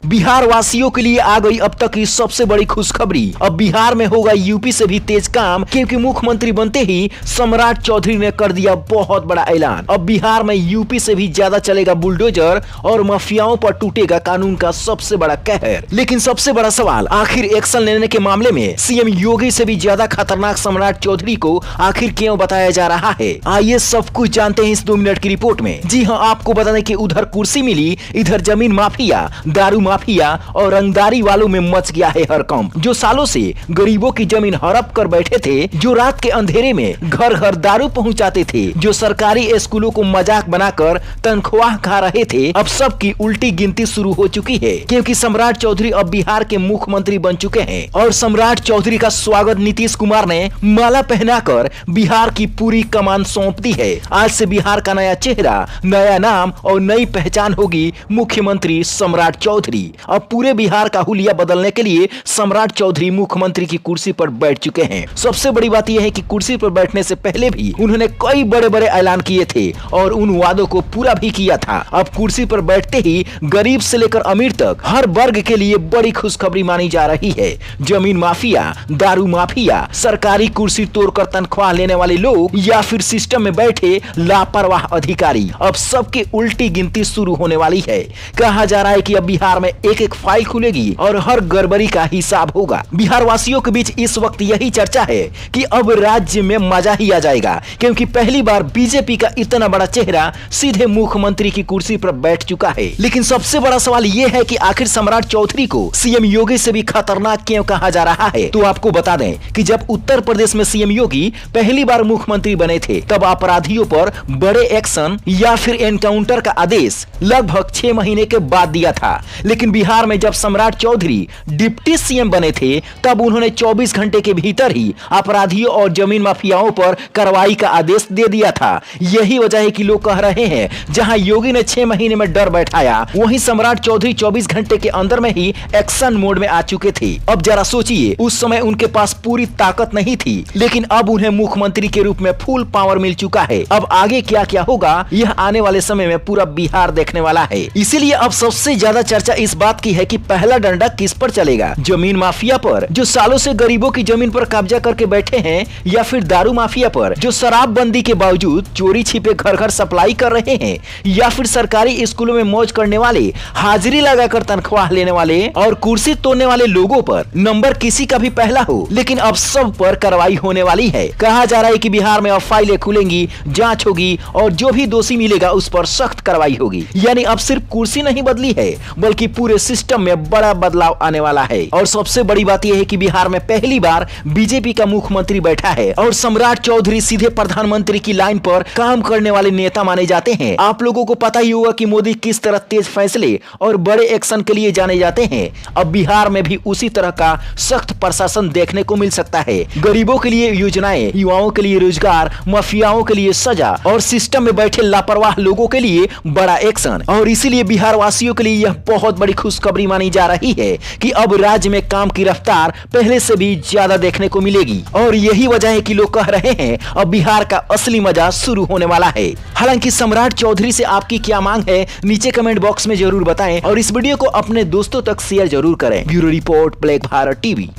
बिहार वासियों के लिए आ गई अब तक की सबसे बड़ी खुशखबरी। अब बिहार में होगा यूपी से भी तेज काम, क्योंकि मुख्यमंत्री बनते ही सम्राट चौधरी ने कर दिया बहुत बड़ा ऐलान। अब बिहार में यूपी से भी ज्यादा चलेगा बुलडोजर और माफियाओं पर टूटेगा कानून का सबसे बड़ा कहर। लेकिन सबसे बड़ा सवाल, आखिर एक्शन लेने के मामले में सीएम योगी से भी ज्यादा खतरनाक सम्राट चौधरी को आखिर क्यों बताया जा रहा है? आइए सब कुछ जानते हैं इस 2 मिनट की रिपोर्ट में। जी हाँ, आपको बता दें कि उधर कुर्सी मिली, इधर जमीन माफिया, दारू माफिया और रंगदारी वालों में मच गया है हड़कंप। जो सालों से गरीबों की जमीन हड़प कर बैठे थे, जो रात के अंधेरे में घर घर दारू पहुंचाते थे, जो सरकारी स्कूलों को मजाक बनाकर तनख्वाह खा रहे थे, अब सब की उल्टी गिनती शुरू हो चुकी है, क्योंकि सम्राट चौधरी अब बिहार के मुख्यमंत्री बन चुके हैं। और सम्राट चौधरी का स्वागत नीतीश कुमार ने माला पहनाकर बिहार की पूरी कमान सौंप दी है। आज से बिहार का नया चेहरा, नया नाम और नई पहचान होगी मुख्यमंत्री सम्राट चौधरी। अब पूरे बिहार का हुलिया बदलने के लिए सम्राट चौधरी मुख्यमंत्री की कुर्सी पर बैठ चुके हैं। सबसे बड़ी बात यह है कि कुर्सी पर बैठने से पहले भी उन्होंने कई बड़े बड़े ऐलान किए थे और उन वादों को पूरा भी किया था। अब कुर्सी पर बैठते ही गरीब से लेकर अमीर तक हर वर्ग के लिए बड़ी खुशखबरी मानी जा रही है। जमीन माफिया, दारू माफिया, सरकारी कुर्सी तोड़कर तनख्वाह लेने वाले लोग या फिर सिस्टम में बैठे लापरवाह अधिकारी, अब सबकी उल्टी गिनती शुरू होने वाली है। कहा जा रहा है कि अब बिहार में एक एक फाइल खुलेगी और हर गड़बड़ी का हिसाब होगा। बिहार वासियों के बीच इस वक्त यही चर्चा है कि अब राज्य में मजा ही आ जाएगा, क्योंकि पहली बार बीजेपी का इतना बड़ा चेहरा सीधे मुख्यमंत्री की कुर्सी पर बैठ चुका है। लेकिन सबसे बड़ा सवाल यह है कि आखिर सम्राट चौधरी को सीएम योगी से भी खतरनाक क्यों कहा जा रहा है? तो आपको बता दें कि जब उत्तर प्रदेश में सीएम योगी पहली बार मुख्यमंत्री बने थे, तब अपराधियों पर बड़े एक्शन या फिर एनकाउंटर का आदेश लगभग 6 महीने के बाद दिया था। लेकिन बिहार में जब सम्राट चौधरी डिप्टी सीएम बने थे, तब उन्होंने 24 घंटे के भीतर ही अपराधियों और जमीन माफियाओं पर कार्रवाई का आदेश दे दिया था। यही वजह है कि लोग कह रहे हैं, जहां योगी ने 6 महीने में डर बैठाया, वहीं सम्राट चौधरी 24 घंटे के अंदर में ही एक्शन मोड में आ चुके थे। अब जरा सोचिए, उस समय उनके पास पूरी ताकत नहीं थी, लेकिन अब उन्हें मुख्यमंत्री के रूप में फुल पावर मिल चुका है। अब आगे क्या क्या होगा, यह आने वाले समय में पूरा बिहार देखने वाला है। इसीलिए अब सबसे ज्यादा चर्चा इस बात की है कि पहला डंडा किस पर चलेगा, जमीन माफिया पर जो सालों से गरीबों की जमीन पर कब्जा करके बैठे हैं, या फिर दारू माफिया पर जो शराबबंदी के बावजूद चोरी छिपे घर घर सप्लाई कर रहे हैं, या फिर सरकारी स्कूलों में मौज करने वाले, हाजिरी लगाकर तनख्वाह लेने वाले और कुर्सी तोड़ने वाले लोगों पर नंबर किसी का भी पहला हो, लेकिन अब सब पर कार्रवाई होने वाली है। कहा जा रहा है कि बिहार में अब फाइलें खुलेंगी, जांच होगी और जो भी दोषी मिलेगा उस पर सख्त कार्रवाई होगी। यानी अब सिर्फ कुर्सी नहीं बदली है, बल्कि पूरे सिस्टम में बड़ा बदलाव आने वाला है। और सबसे बड़ी बात यह है कि बिहार में पहली बार बीजेपी का मुख्यमंत्री बैठा है और सम्राट चौधरी सीधे प्रधानमंत्री की लाइन पर काम करने वाले नेता माने जाते हैं। आप लोगों को पता ही होगा कि मोदी किस तरह तेज फैसले और बड़े एक्शन के लिए जाने जाते हैं। अब बिहार में भी उसी तरह का सख्त प्रशासन देखने को मिल सकता है। गरीबों के लिए योजनाएं, युवाओं के लिए रोजगार, माफियाओं के लिए सजा और सिस्टम में बैठे लापरवाह लोगों के लिए बड़ा एक्शन। और इसीलिए बिहार वासियों के लिए यह बहुत बड़ी खुशखबरी मानी जा रही है कि अब राज्य में काम की रफ्तार पहले से भी ज्यादा देखने को मिलेगी। और यही वजह है कि लोग कह रहे हैं, अब बिहार का असली मजा शुरू होने वाला है। हालांकि सम्राट चौधरी से आपकी क्या मांग है, नीचे कमेंट बॉक्स में जरूर बताएं और इस वीडियो को अपने दोस्तों तक शेयर जरूर करें। Bureau report, black Bharat TV.